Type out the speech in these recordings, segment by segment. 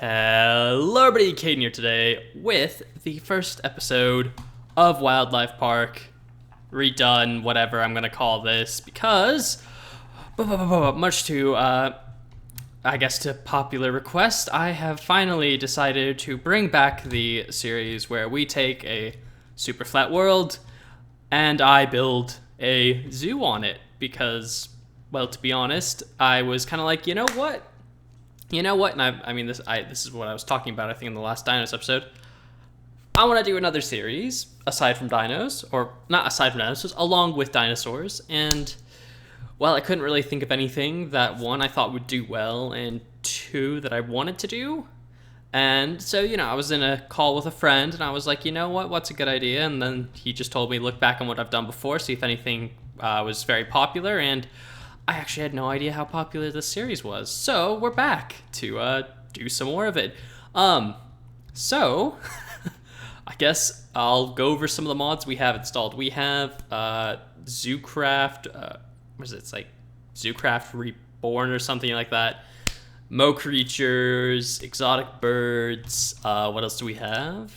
Hello everybody, Caden here today with the first episode of Wildlife Park, redone, whatever I'm gonna call this, because, much to, I guess to popular request, I have finally decided to bring back the series where we take a super flat world and I build a zoo on it, because, well, to be honest, I was kind of like, you know what? And I mean, this is what I was talking about, I think, in the last Dinos episode. I want to do another series, aside from dinos, or not aside from dinosaurs, along with dinosaurs, and, well, I couldn't really think of anything that, one, I thought would do well, and two, that I wanted to do. And so, I was in a call with a friend, and I was like, you know what, what's a good idea? And then he just told me, look back on what I've done before, see if anything was very popular, and I actually had no idea how popular this series was. So we're back to do some more of it. So I guess I'll go over some of the mods we have installed. We have Zoocraft, what is it? It's like Zoocraft Reborn or something like that. Mo Creatures, Exotic Birds, what else do we have?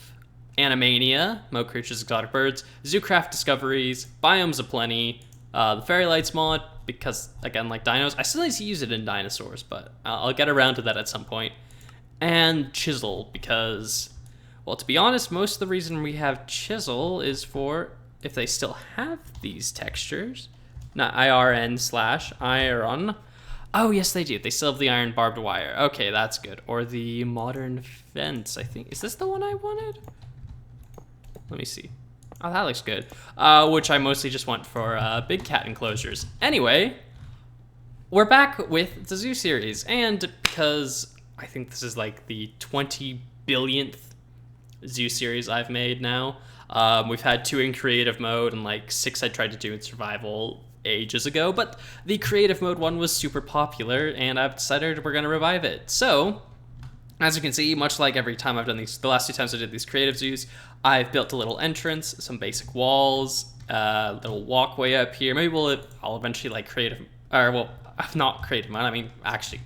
Animania, Mo Creatures, Exotic Birds, Zoocraft Discoveries, Biomes Aplenty, the Fairy Lights mod, because, again, like dinos, I still need to use it in dinosaurs, but I'll get around to that at some point. And Chisel, because, well, to be honest, most of the reason we have Chisel is for if they still have these textures. Not IRN/iron. Oh, yes, they do. They still have the iron barbed wire. Okay, that's good. Or the modern fence, I think. Is this the one I wanted? Let me see. Oh, that looks good. Which I mostly just want for big cat enclosures. Anyway, we're back with the zoo series, and because I think this is like the 20 billionth zoo series I've made now, we've had 2 in creative mode and like 6 I tried to do in survival ages ago, but the creative mode one was super popular, and I've decided we're gonna revive it. So, as you can see, much like every time I've done these, the last 2 times I did these creative zoos, I've built a little entrance, some basic walls, a little walkway up here. Maybe I'll eventually like not creative mode, I mean, actually,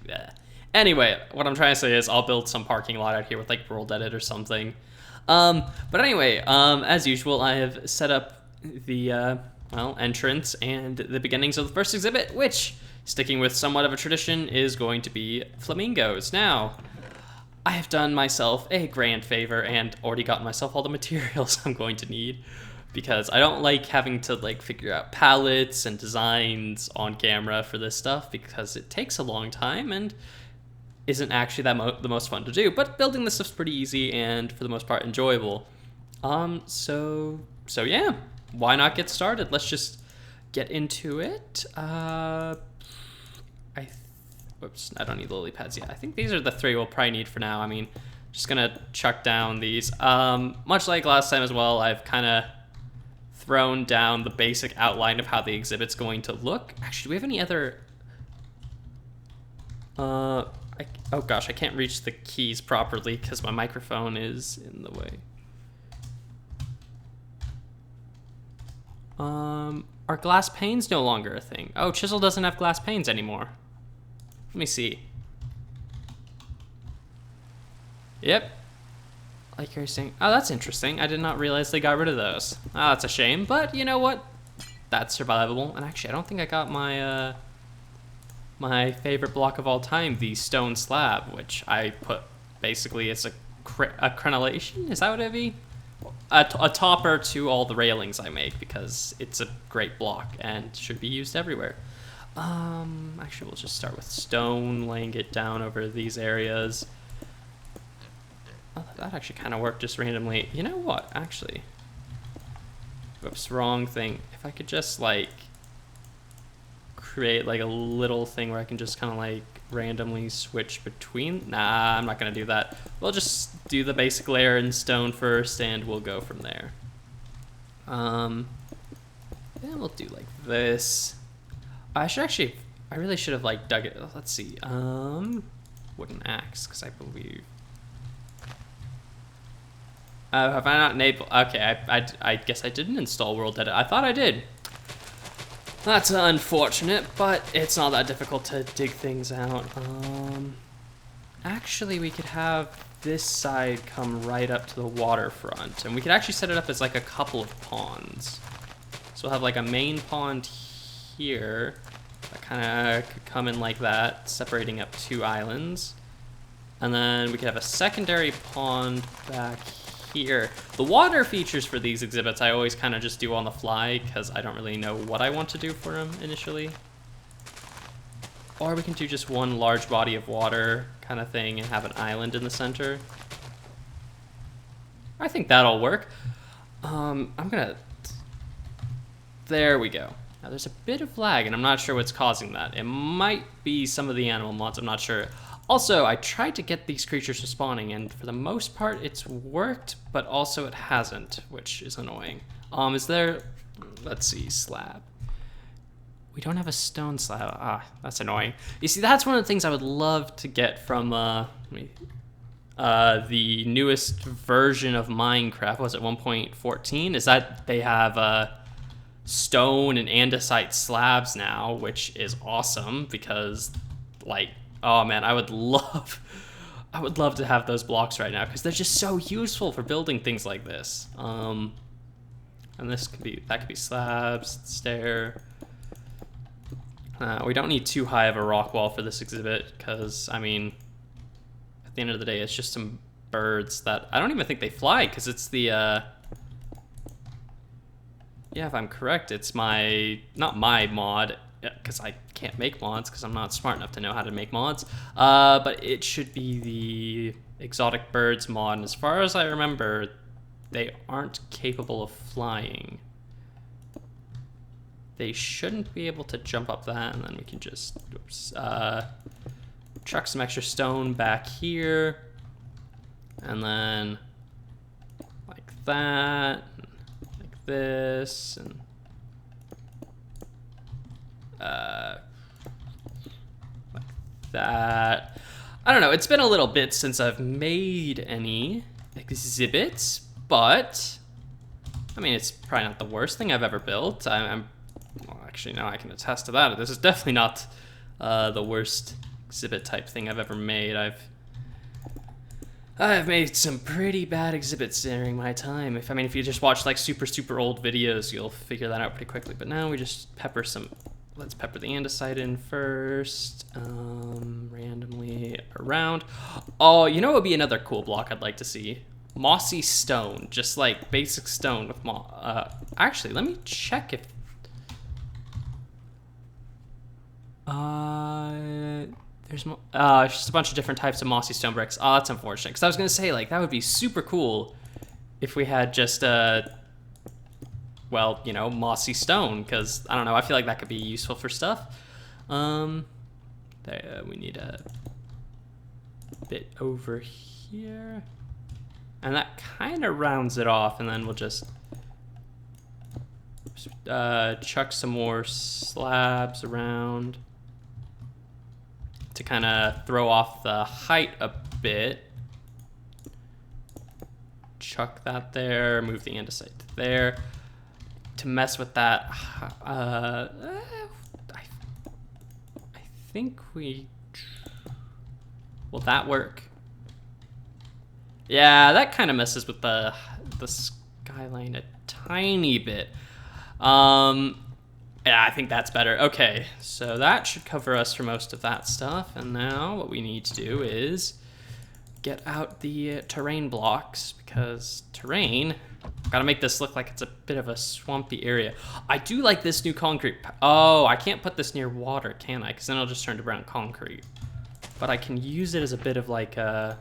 Anyway, what I'm trying to say is I'll build some parking lot out here with like World Edit or something. But anyway, as usual, I have set up the, entrance and the beginnings of the first exhibit, which, sticking with somewhat of a tradition, is going to be Flamingos. Now, I have done myself a grand favor and already gotten myself all the materials I'm going to need, because I don't like having to like figure out palettes and designs on camera for this stuff, because it takes a long time and isn't actually the most fun to do. But building this stuff's pretty easy and for the most part enjoyable. So yeah, why not get started? Let's just get into it. Whoops, I don't need lily pads yet. I think these are the 3 we'll probably need for now. I mean, just gonna chuck down these. Much like last time as well, I've kind of thrown down the basic outline of how the exhibit's going to look. Actually, do we have any other... oh gosh, I can't reach the keys properly because my microphone is in the way. Are glass panes no longer a thing? Oh, Chisel doesn't have glass panes anymore. Let me see. Yep. Like you're saying. Oh, that's interesting. I did not realize they got rid of those. Oh, that's a shame, but you know what? That's survivable. And actually, I don't think I got my, my favorite block of all time, the stone slab, which I put basically as a crenellation. Is that what it'd be? A topper to all the railings I make, because it's a great block and should be used everywhere. Actually, we'll just start with stone, laying it down over these areas. Oh, that actually kind of worked just randomly. You know what, actually? Whoops, wrong thing. If I could just, like, create, like, a little thing where I can just kind of, like, randomly switch between... Nah, I'm not going to do that. We'll just do the basic layer in stone first, and we'll go from there. Then we'll do, like, this... I really should have like dug it. Let's see. Wooden axe, because I believe. Have I not enabled? Okay, I guess I didn't install World Edit. I thought I did. That's unfortunate, but it's not that difficult to dig things out. Actually, we could have this side come right up to the waterfront, and we could actually set it up as like a couple of ponds. So we'll have like a main pond here that kind of could come in like that, separating up two islands. And then we could have a secondary pond back here. The water features for these exhibits I always kind of just do on the fly because I don't really know what I want to do for them initially. Or we can do just one large body of water kind of thing and have an island in the center. I think that'll work. I'm gonna... There we go. Now there's a bit of lag and I'm not sure what's causing that. It might be some of the animal mods, I'm not sure. Also, I tried to get these creatures respawning and for the most part it's worked, but also it hasn't, which is annoying. Is there... Let's see, slab. We don't have a stone slab. Ah, that's annoying. You see, that's one of the things I would love to get from the newest version of Minecraft. Was it 1.14? Is that they have stone and andesite slabs now, which is awesome because, like, oh man, I would love to have those blocks right now because they're just so useful for building things like this. And that could be slabs, stair. We don't need too high of a rock wall for this exhibit because, I mean, at the end of the day, it's just some birds that I don't even think they fly because it's the, yeah, if I'm correct, it's not my mod because I can't make mods because I'm not smart enough to know how to make mods, but it should be the exotic birds mod. And as far as I remember, they aren't capable of flying. They shouldn't be able to jump up that, and then we can just chuck some extra stone back here, and then like that, like this, and like that. I don't know, it's been a little bit since I've made any exhibits, but I mean, it's probably not the worst thing I've ever built. Well, actually, no, I can attest to that. This is definitely not the worst exhibit type thing I've ever made. I've made some pretty bad exhibits during my time. If you just watch like super old videos, you'll figure that out pretty quickly. But now we just pepper some. Let's pepper the andesite in first, randomly around. Oh, you know what would be another cool block I'd like to see? Mossy stone, just like basic stone with actually, let me check if. There's just a bunch of different types of mossy stone bricks. Oh, that's unfortunate. Because I was going to say, like, that would be super cool if we had just, well, you know, mossy stone. Because, I don't know, I feel like that could be useful for stuff. We need a bit over here. And that kind of rounds it off. And then we'll just chuck some more slabs around to kind of throw off the height a bit. Chuck that there, move the andesite to there. To mess with that, I think will that work? Yeah, that kind of messes with the skyline a tiny bit. Yeah, I think that's better. Okay, so that should cover us for most of that stuff. And now what we need to do is get out the terrain blocks because terrain, gotta make this look like it's a bit of a swampy area. I do like this new concrete. Oh, I can't put this near water, can I? Because then it'll just turn to brown concrete. But I can use it as a bit of like does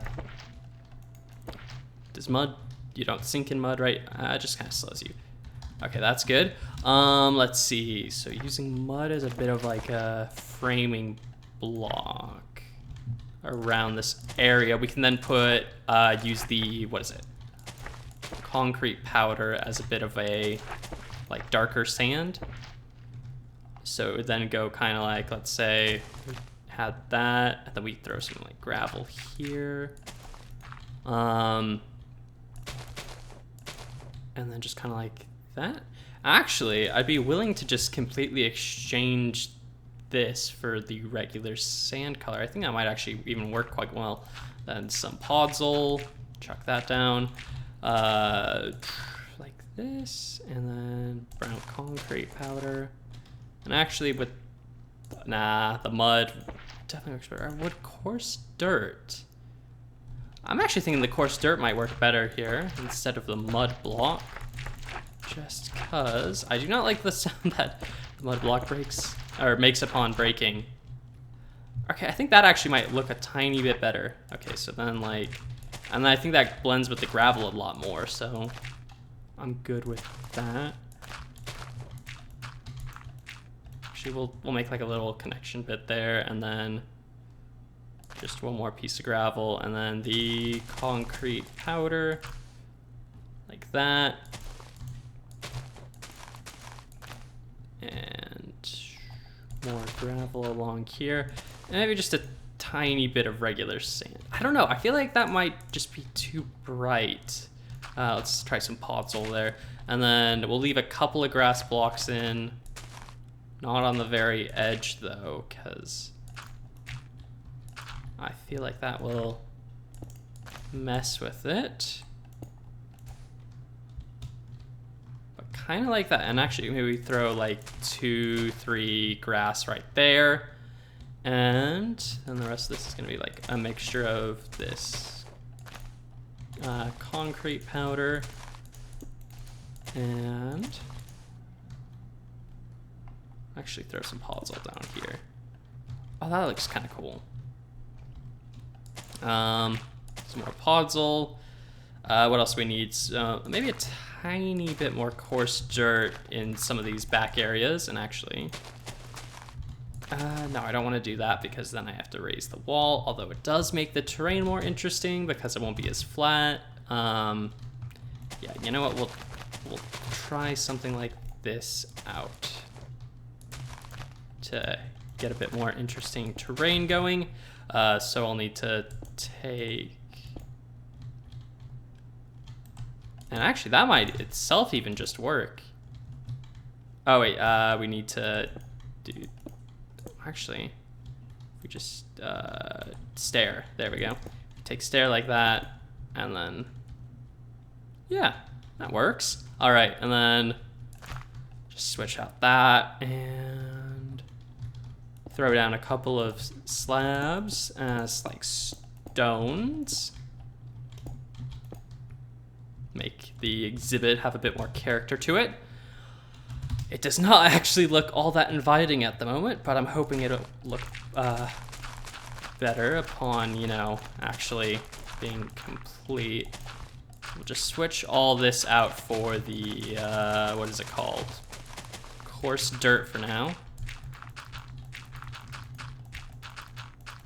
mud, you don't sink in mud, right? It just kind of slows you. Okay, that's good. Let's see. So using mud as a bit of like a framing block around this area. We can then put, use the, what is it? Concrete powder as a bit of a, like, darker sand. So it would then go kind of like, let's say, we had that, and then we throw some, like, gravel here. And then just kind of like that. Actually, I'd be willing to just completely exchange this for the regular sand color. I think that might actually even work quite well. Then some podzol, chuck that down. Like this, and then brown concrete powder. And actually with, the mud definitely works better. Wood coarse dirt. I'm actually thinking the coarse dirt might work better here instead of the mud block. Just cause I do not like the sound that the mud block breaks, or makes upon breaking. Okay, I think that actually might look a tiny bit better. Okay, so then like, and then I think that blends with the gravel a lot more, so I'm good with that. Actually, we'll make like a little connection bit there, and then just one more piece of gravel, and then the concrete powder, like that. And more gravel along here. And maybe just a tiny bit of regular sand. I don't know, I feel like that might just be too bright. Let's try some podzol there. And then we'll leave a couple of grass blocks in. Not on the very edge though, because I feel like that will mess with it. But kind of like that. And actually maybe throw like 2, 3 grass right there. And then the rest of this is gonna be like a mixture of this concrete powder and actually throw some podzol down here. Oh, that looks kind of cool. Some more podzol. What else do we need? Maybe a tiny bit more coarse dirt in some of these back areas. And actually, no, I don't want to do that because then I have to raise the wall. Although it does make the terrain more interesting because it won't be as flat. Yeah, you know what? We'll try something like this out to get a bit more interesting terrain going. So I'll need to take, and actually that might itself even just work. Oh wait, we need to do, actually, we just stair, there we go. Take stair like that, and then, yeah, that works. All right, and then just switch out that, and throw down a couple of slabs as like stones. Make the exhibit have a bit more character to it. It does not actually look all that inviting at the moment, but I'm hoping it'll look better upon, you know, actually being complete. We'll just switch all this out for the, what is it called? Coarse dirt for now.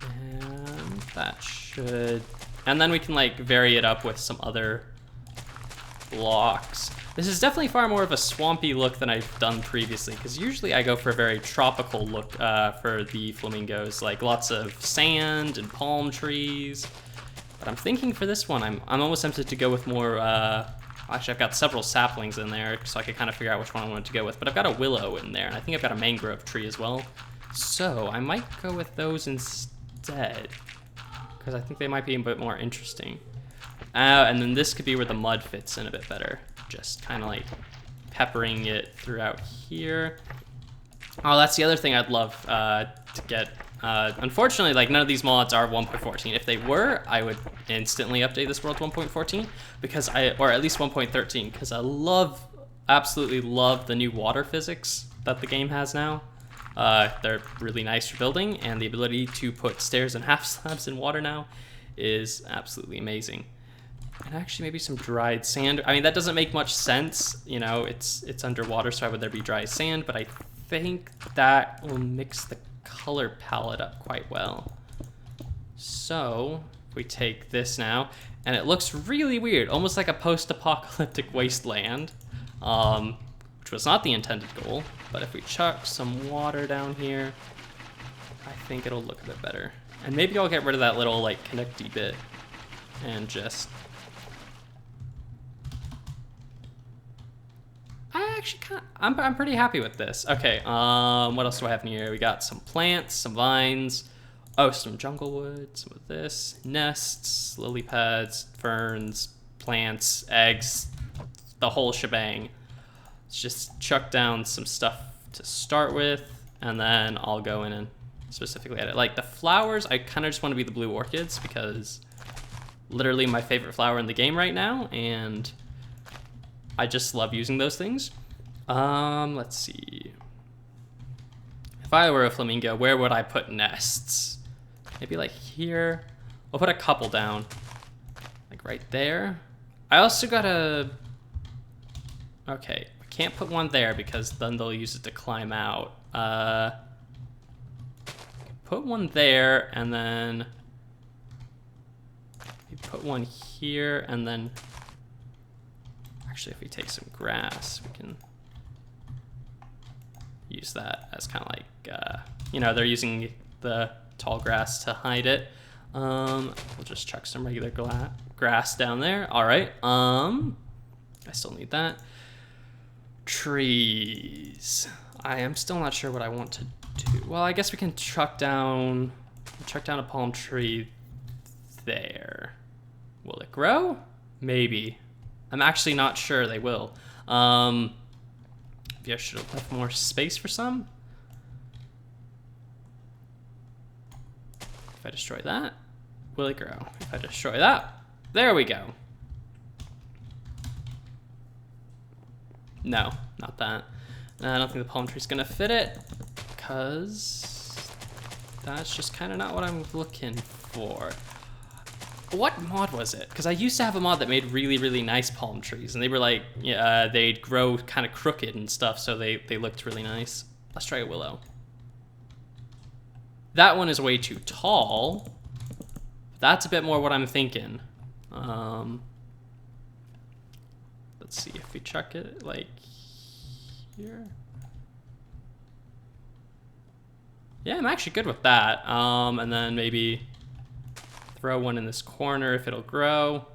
And that should, and then we can like vary it up with some other blocks. This is definitely far more of a swampy look than I've done previously, because usually I go for a very tropical look for the flamingos, like lots of sand and palm trees. But I'm thinking for this one, I'm almost tempted to go with more, actually I've got several saplings in there, so I could kind of figure out which one I wanted to go with, but I've got a willow in there, and I think I've got a mangrove tree as well. So I might go with those instead, because I think they might be a bit more interesting. And then this could be where the mud fits in a bit better. Just kind of like peppering it throughout here. Oh, that's the other thing I'd love to get. Unfortunately, like none of these mods are 1.14. If they were, I would instantly update this world to 1.14 because or at least 1.13, because I absolutely love the new water physics that the game has now. They're really nice for building, and the ability to put stairs and half slabs in water now is absolutely amazing. And actually maybe some dried sand. I mean, that doesn't make much sense. You know, it's underwater, so why would there be dry sand? But I think that will mix the color palette up quite well. So if we take this now, and it looks really weird, almost like a post-apocalyptic wasteland, which was not the intended goal. But if we chuck some water down here, I think it'll look a bit better. And maybe I'll get rid of that little like connecty bit and just, actually I'm pretty happy with this. Okay, what else do I have in here? We got some plants, some vines, oh, some jungle wood, some of this, nests, lily pads, ferns, plants, eggs, the whole shebang. Let's just chuck down some stuff to start with, and then I'll go in and specifically edit. Like the flowers, I kind of just want to be the blue orchids because literally my favorite flower in the game right now, and I just love using those things. Let's see. If I were a flamingo, where would I put nests? Maybe like here. I'll put a couple down. Like right there. I also gotta... Okay, I can't put one there because then they'll use it to climb out. Put one there, and then... Put one here, and then... Actually, if we take some grass, we can use that as kind of like, you know, they're using the tall grass to hide it. We'll just chuck some regular grass down there. All right. I still need that. Trees. I am still not sure what I want to do. Well, I guess we can chuck down a palm tree there. Will it grow? Maybe. I'm actually not sure they will. Maybe I should have left more space for some. If I destroy that, will it grow? If I destroy that, there we go. No, not that. I don't think the palm tree's gonna fit it, because that's just kind of not what I'm looking for. What mod was it? Because I used to have a mod that made really, really nice palm trees, and they were like, they'd grow kind of crooked and stuff, so they looked really nice. Let's try a willow. That one is way too tall. That's a bit more what I'm thinking. Let's see if we chuck it like here. Yeah, I'm actually good with that. And then maybe throw one in this corner if it'll grow.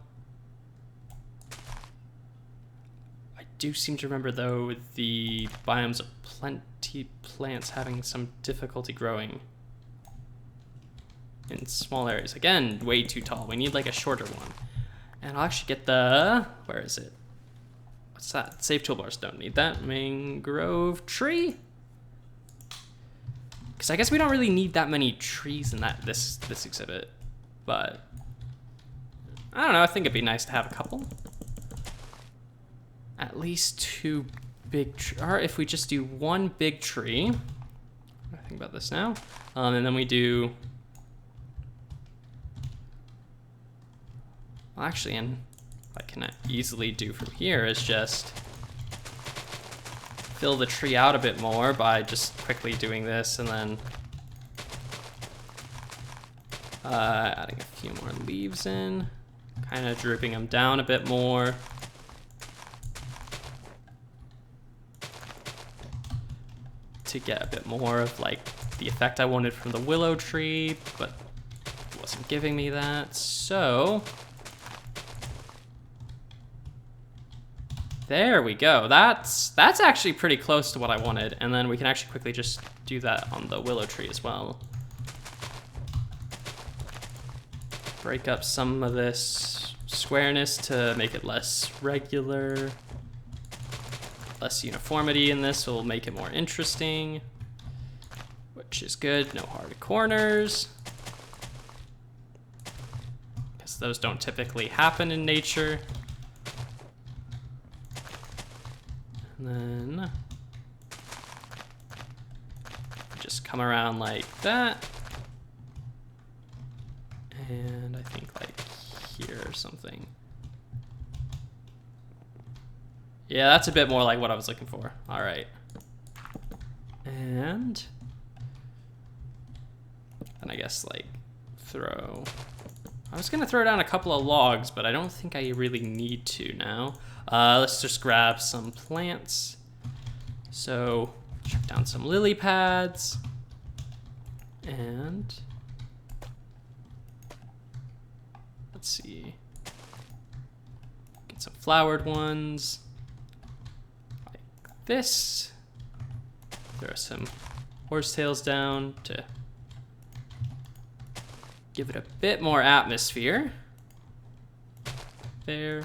I do seem to remember, though, the biomes of plenty plants having some difficulty growing in small areas. Again, way too tall. We need like a shorter one. And I'll actually get the... Where is it? What's that? Save toolbars. Don't need that. Mangrove tree? Because I guess we don't really need that many trees in this exhibit. But I don't know, I think it'd be nice to have a couple. At least two big trees. Or if we just do one big tree. I think about this now. And then we do... Well, actually, and what I can easily do from here is just fill the tree out a bit more by just quickly doing this, and then adding a few more leaves in, kind of drooping them down a bit more. To get a bit more of like the effect I wanted from the willow tree, but it wasn't giving me that. So there we go. That's actually pretty close to what I wanted. And then we can actually quickly just do that on the willow tree as well. Break up some of this squareness to make it less regular. Less uniformity in this will make it more interesting, which is good. No hard corners, because those don't typically happen in nature. And then just come around like that. And I think like here or something. Yeah, that's a bit more like what I was looking for. All right. And I guess like throw... I was gonna throw down a couple of logs, but I don't think I really need to now. Let's just grab some plants. So chuck down some lily pads. And let's see. Get some flowered ones. Like this. Throw some horsetails down to give it a bit more atmosphere. There.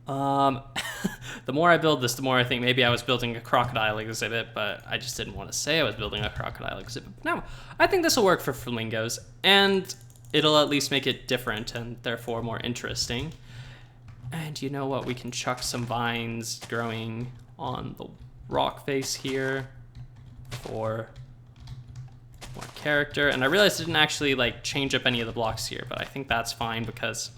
The more I build this, the more I think maybe I was building a crocodile exhibit, but I just didn't want to say I was building a crocodile exhibit. No, I think this will work for flamingos, and it'll at least make it different and therefore more interesting. And you know what? We can chuck some vines growing on the rock face here for more character. And I realized it didn't actually like change up any of the blocks here, but I think that's fine because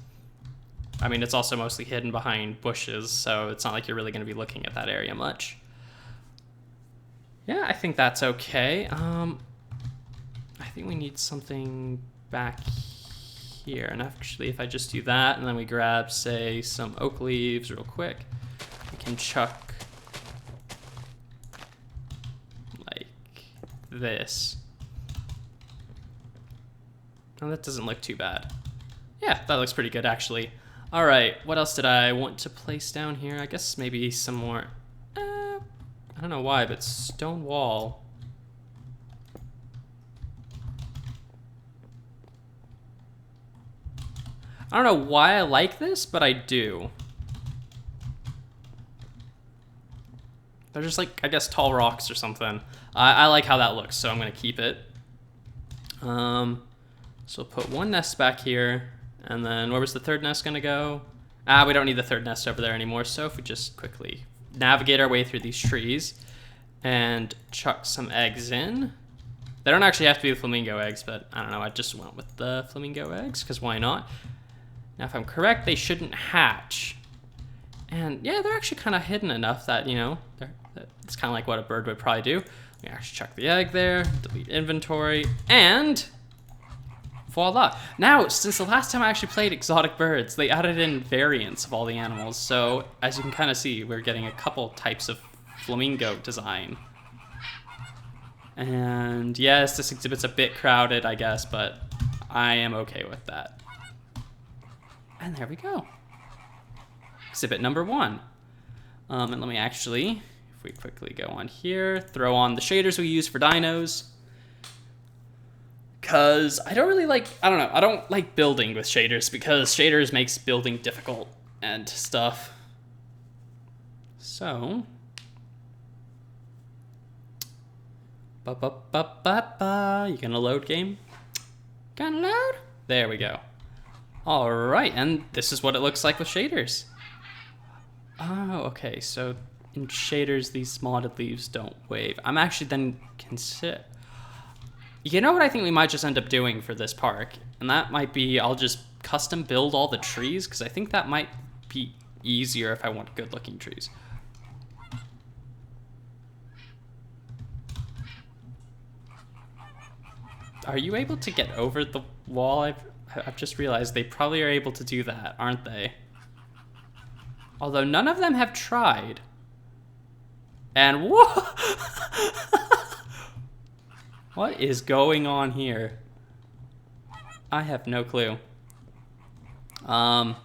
I mean, it's also mostly hidden behind bushes, so it's not like you're really going to be looking at that area much. Yeah, I think that's okay. I think we need something back here. And actually, if I just do that, and then we grab, say, some oak leaves real quick, we can chuck like this. Oh, that doesn't look too bad. Yeah, that looks pretty good, actually. All right, what else did I want to place down here? I guess maybe some more, I don't know why, but stone wall. I don't know why I like this, but I do. They're just like, I guess, tall rocks or something. I like how that looks, so I'm gonna keep it. So we'll put one nest back here. And then where was the third nest gonna go? We don't need the third nest over there anymore. So if we just quickly navigate our way through these trees and chuck some eggs in. They don't actually have to be the flamingo eggs, but I don't know, I just went with the flamingo eggs, because why not? Now if I'm correct, they shouldn't hatch. And yeah, they're actually kind of hidden enough that, you know, it's kind of like what a bird would probably do. We actually chuck the egg there, delete inventory, and voila. Now, since the last time I actually played exotic birds, they added in variants of all the animals. So as you can kind of see, we're getting a couple types of flamingo design. And yes, this exhibit's a bit crowded, I guess, but I am okay with that. And there we go. Exhibit number 1. And let me actually, if we quickly go on here, throw on the shaders we use for dinos. Because I don't really like, I don't know, I don't like building with shaders because shaders makes building difficult and stuff. So, you gonna load, game? Gonna load? There we go. All right, and this is what it looks like with shaders. Oh, okay, so in shaders, these modded leaves don't wave. I'm actually then consider. You know what I think we might just end up doing for this park? And that might be, I'll just custom build all the trees, because I think that might be easier if I want good looking trees. Are you able to get over the wall? I've just realized they probably are able to do that, aren't they? Although none of them have tried. And whoa! What is going on here? I have no clue. But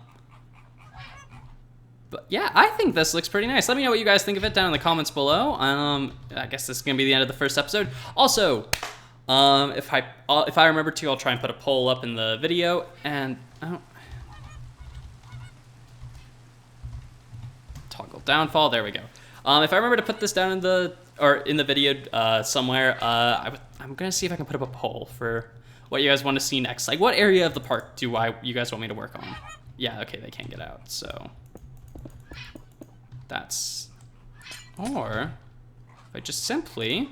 yeah, I think this looks pretty nice. Let me know what you guys think of it down in the comments below. I guess this is gonna be the end of the first episode. Also, if I remember to, I'll try and put a poll up in the video. And toggle downfall. There we go. If I remember to put this down in the video somewhere, I'm gonna see if I can put up a poll for what you guys want to see next. Like, what area of the park do you guys want me to work on? Yeah, okay, they can't get out, so that's. Or if I just simply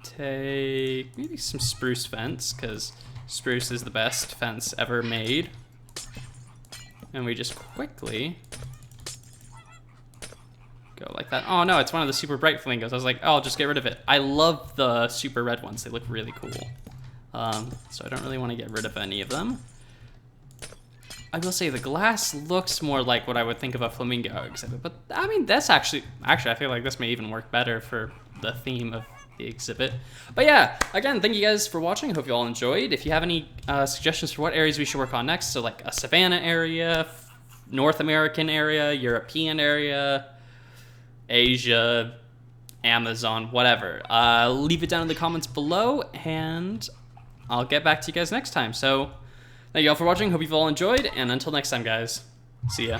take maybe some spruce fence, because spruce is the best fence ever made, and we just quickly go like that. Oh no, it's one of the super bright flamingos. I was like, oh, I'll just get rid of it. I love the super red ones. They look really cool. So I don't really want to get rid of any of them. I will say the glass looks more like what I would think of a flamingo exhibit, but I mean, that's actually I feel like this may even work better for the theme of the exhibit. But yeah, again, thank you guys for watching. I hope you all enjoyed. If you have any suggestions for what areas we should work on next, so like a savanna area, North American area, European area, Asia, Amazon, whatever. Leave it down in the comments below, and I'll get back to you guys next time. So thank you all for watching. Hope you've all enjoyed, and until next time, guys. See ya.